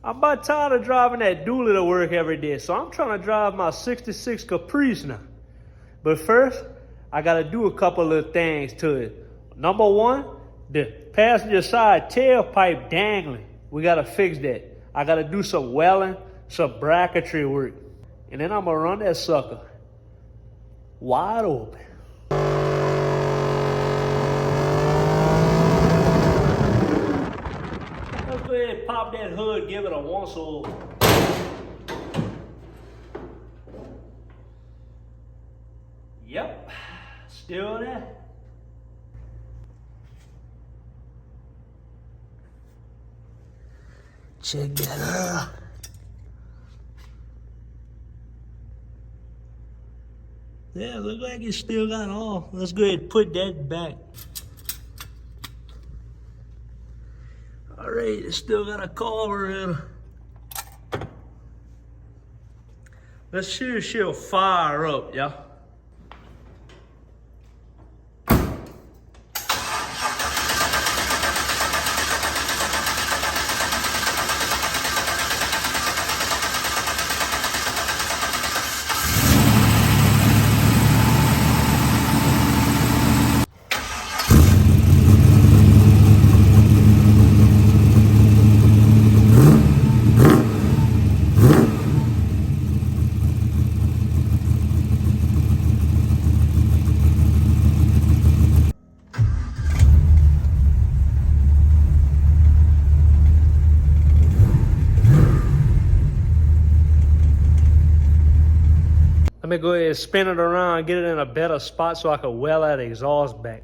I'm about tired of driving that dually to work every day, so I'm trying to drive my 66 Caprice now. But first, I gotta do a couple of things to it. Number one, the passenger side tailpipe dangling. We gotta fix that. I gotta do some welding, some bracketry work. And then I'm gonna run that sucker wide open. Let's go ahead and pop that hood, give it a once over. Yep, still there. Check that out. Yeah, look like it still got all. Let's go ahead and put that back. All right, it still got a cover in it. Let's see if she'll fire up, yeah. Let me go ahead and spin it around and get it in a better spot so I can weld that exhaust back.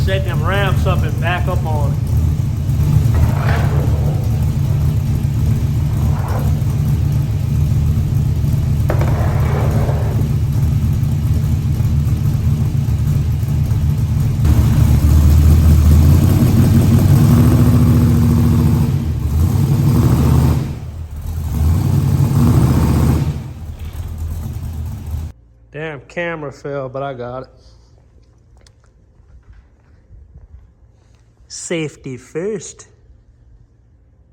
Set them ramps up and back up on it. Damn camera fell, but I got it. Safety first.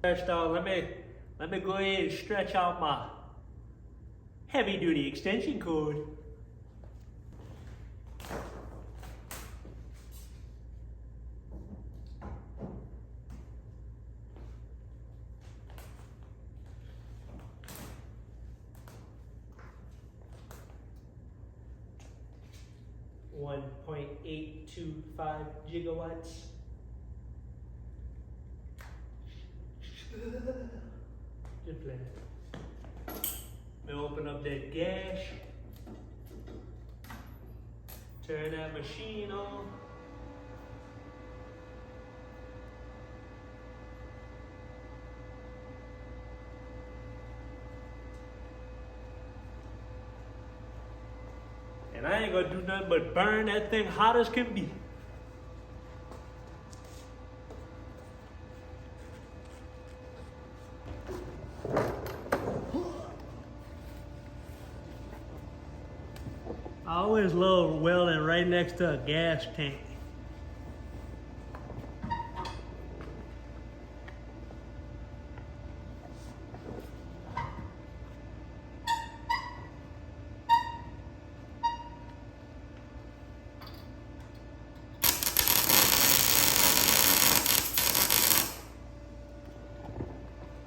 First off, let me go ahead and stretch out my heavy duty extension cord. .825 gigawatts. Just playing. We open up that gas. Turn that machine on. And I ain't gonna do nothing but burn that thing hot as can be. I always love welding right next to a gas tank.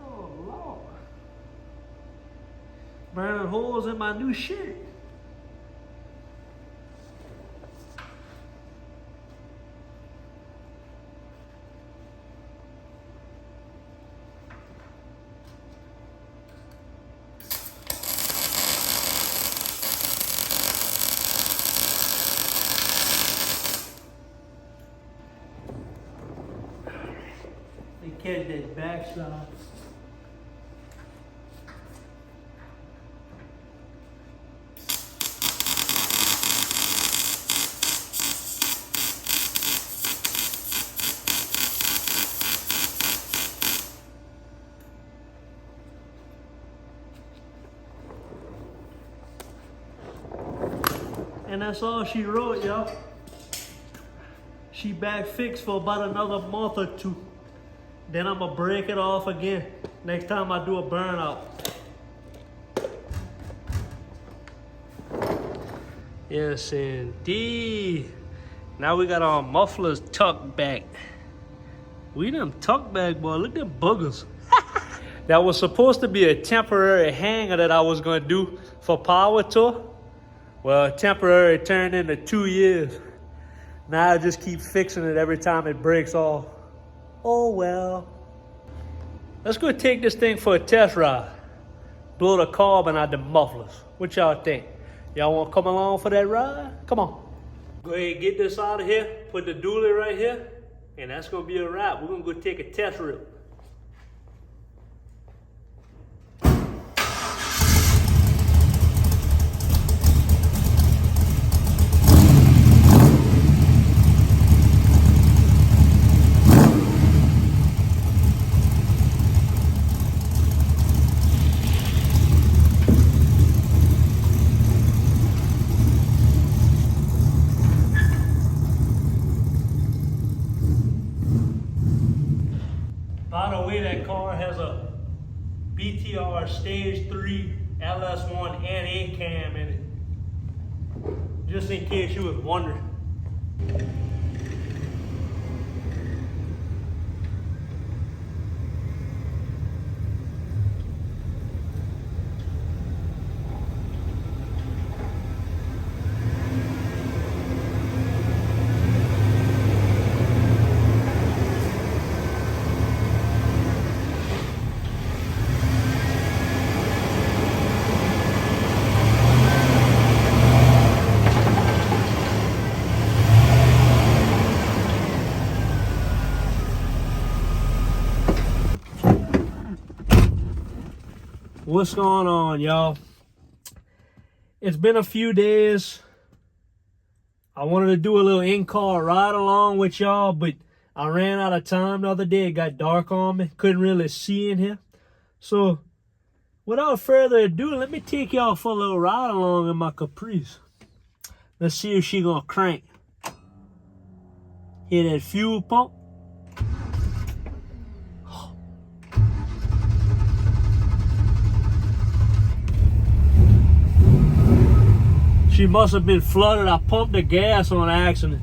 Oh Lord. Burning holes in my new shirt. catch that backside. And that's all she wrote, y'all. She back fixed for about another month or two. Then I'm gonna break it off again next time I do a burnout. Yes, indeed. Now we got our mufflers tucked back. We done tucked back, boy. Look at them boogers. That was supposed to be a temporary hanger that I was gonna do for Power Tour. Well, temporary turned into 2 years. Now I just keep fixing it every time it breaks off. Oh well. Let's go take this thing for a test ride. Blow the carbon out the mufflers. What y'all think? Y'all want to come along for that ride? Come on. Go ahead and get this out of here. Put the dually right here. And that's going to be a wrap. We're going to go take a test rip. By the way, that car has a BTR Stage 3 LS1 and A-cam in it. Just in case you was wondering. What's going on, y'all? It's been a few days. I wanted to do a little in-car ride along with y'all, but I ran out of time the other day. It got dark on me. Couldn't really see in here. So, without further ado, let me take y'all for a little ride along in my Caprice. Let's see if she gonna crank. Hear that fuel pump? She must have been flooded. I pumped the gas on accident.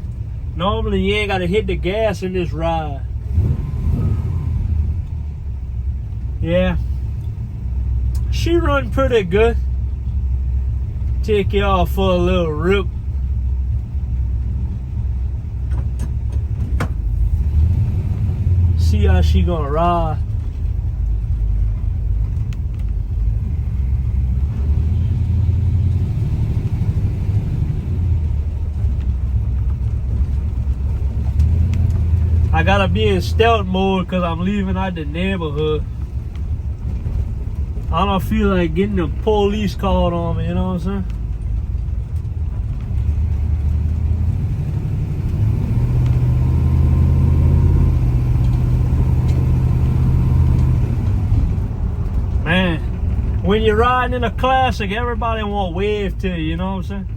Normally you ain't gotta hit the gas in this ride. Yeah. She run pretty good. Take y'all for a little rip. See how she gonna ride. I gotta be in stealth mode because I'm leaving out the neighborhood. I don't feel like getting the police called on me, you know what I'm saying? Man, when you're riding in a classic, everybody want to wave to you, you know what I'm saying?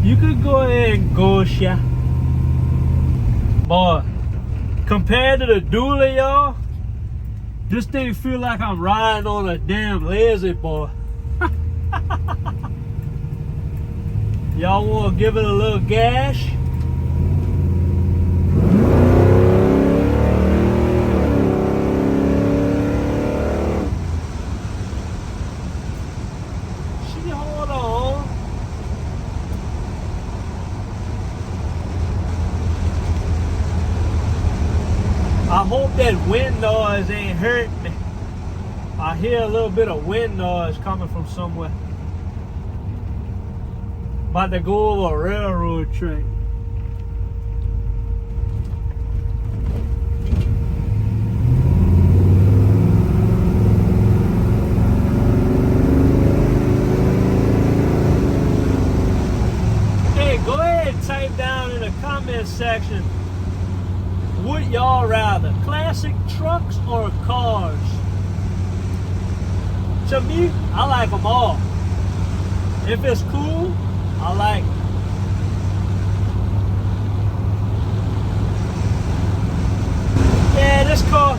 You could go ahead and go, yeah. Boy, compared to the dually, y'all, this thing feel like I'm riding on a damn lazy boy. Y'all want to give it a little gash? I hope that wind noise ain't hurt me. I hear a little bit of wind noise coming from somewhere. About to go over a railroad track. Hey, go ahead and type down in the comment section, would y'all rather classic trucks or cars? To me, I like them all. If it's cool, I like it. Yeah, this car,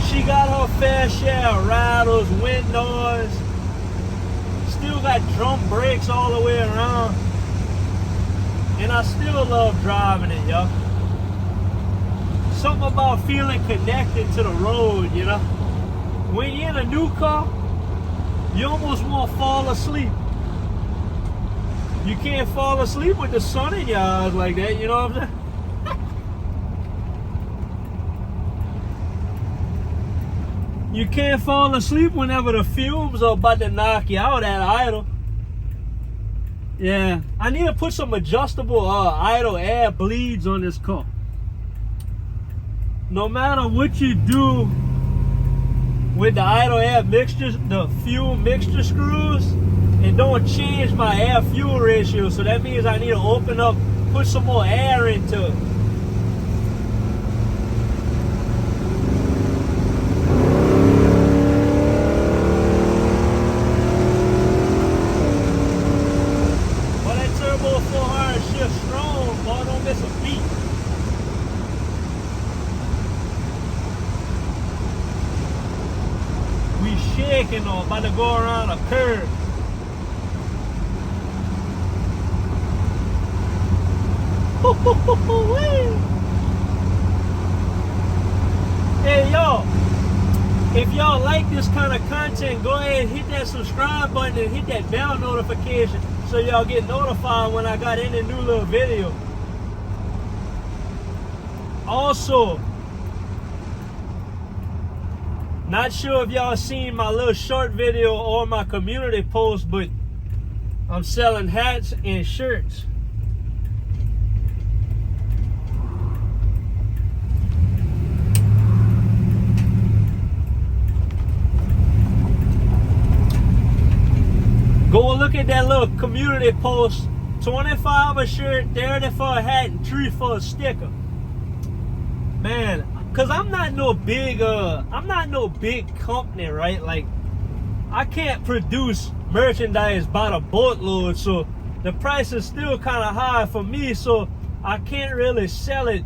she got her fair share of rattles, wind noise. Still got drum brakes all the way around. And I still love driving it, yo. Something about feeling connected to the road, you know. When you're in a new car, you almost want to fall asleep. You can't fall asleep with the sun in your eyes like that, you know what I'm saying? You can't fall asleep whenever the fumes are about to knock you out at idle. Yeah, I need to put some adjustable idle air bleeds on this car. No matter what you do with the idle air mixtures, the fuel mixture screws, it don't change my air fuel ratio. So that means I need to open up, put some more air into it. But that turbo 400 shifts strong, boy, don't miss a beat. We shaking on, about to go around a curve. Hey y'all, if y'all like this kind of content, go ahead and hit that subscribe button and hit that bell notification so y'all get notified when I got any new little video. Also, not sure if y'all seen my little short video or my community post, but I'm selling hats and shirts. Go look at that little community post. 25 a shirt, 30 for a hat, and 3 for a sticker. Man, cause I'm not no big company, right? Like, I can't produce merchandise by the boatload, so the price is still kind of high for me, so I can't really sell it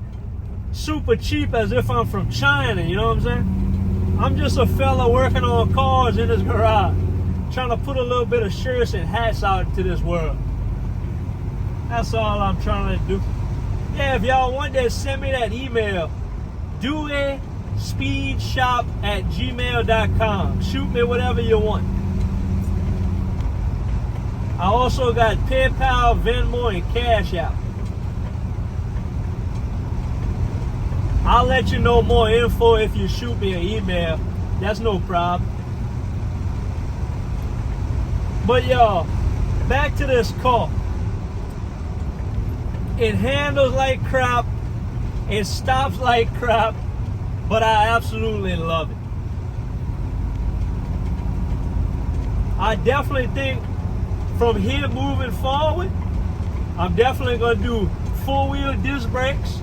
super cheap as if I'm from China, you know what I'm saying? I'm just a fella working on cars in his garage, trying to put a little bit of shirts and hats out into this world. That's all I'm trying to do. Yeah, if y'all want that, send me that email. DueSpeedShop@gmail.com. Shoot me whatever you want. I also got PayPal, Venmo, and Cash App. I'll let you know more info if you shoot me an email. That's no problem. But y'all, back to this car. It handles like crap. It stops like crap. But I absolutely love it. I definitely think from here moving forward, I'm definitely going to do 4-wheel disc brakes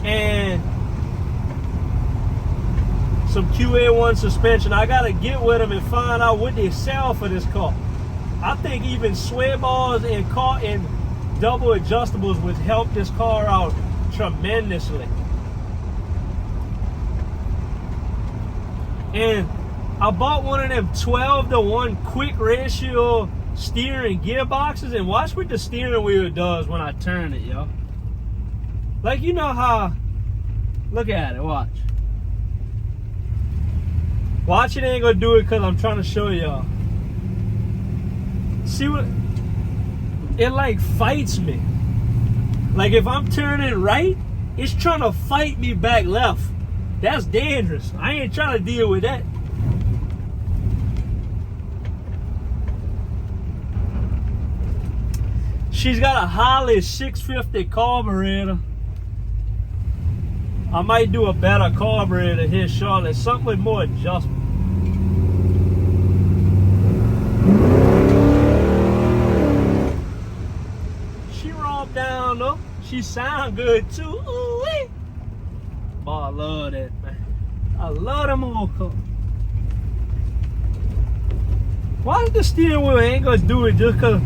and some QA1 suspension. I gotta get with them and find out what they sell for this car. I think even sway bars and double adjustables would help this car out tremendously. And I bought one of them 12-to-1 quick ratio steering gearboxes, and watch what the steering wheel does when I turn it, yo. Like, you know how, look at it, watch. Watch, it ain't gonna do it because I'm trying to show y'all. See what, it like fights me. Like if I'm turning right, it's trying to fight me back left. That's dangerous. I ain't trying to deal with that. She's got a Holly 650 carburetor. I might do a better carburetor here shortly. Something with more adjustment. She rolled down though. She sound good too. Ooh-wee. Oh, I love that, man. I love them old cars. Why is the steering wheel ain't gonna do it just cause?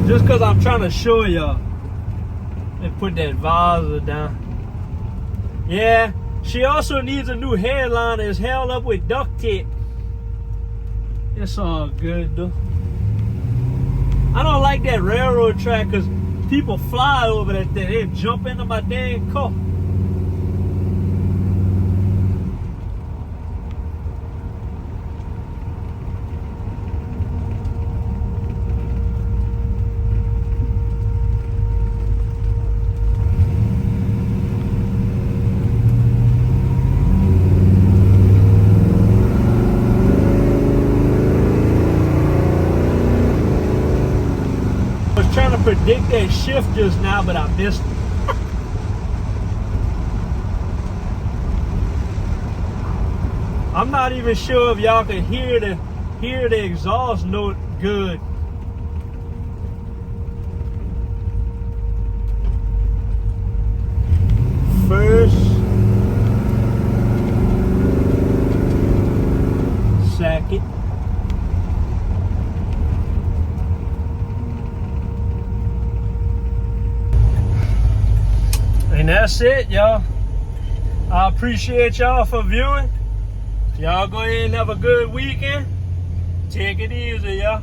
Just cause I'm trying to show y'all. And put that visor down. Yeah, she also needs a new headliner. It's held up with duct tape. It's all good though. I don't like that railroad track cause people fly over that thing. They jump into my dang car. Trying to predict that shift just now, but I missed it. I'm not even sure if y'all can hear the exhaust note good. First, second. And that's it, y'all. I appreciate y'all for viewing. Y'all go ahead and have a good weekend. Take it easy, y'all.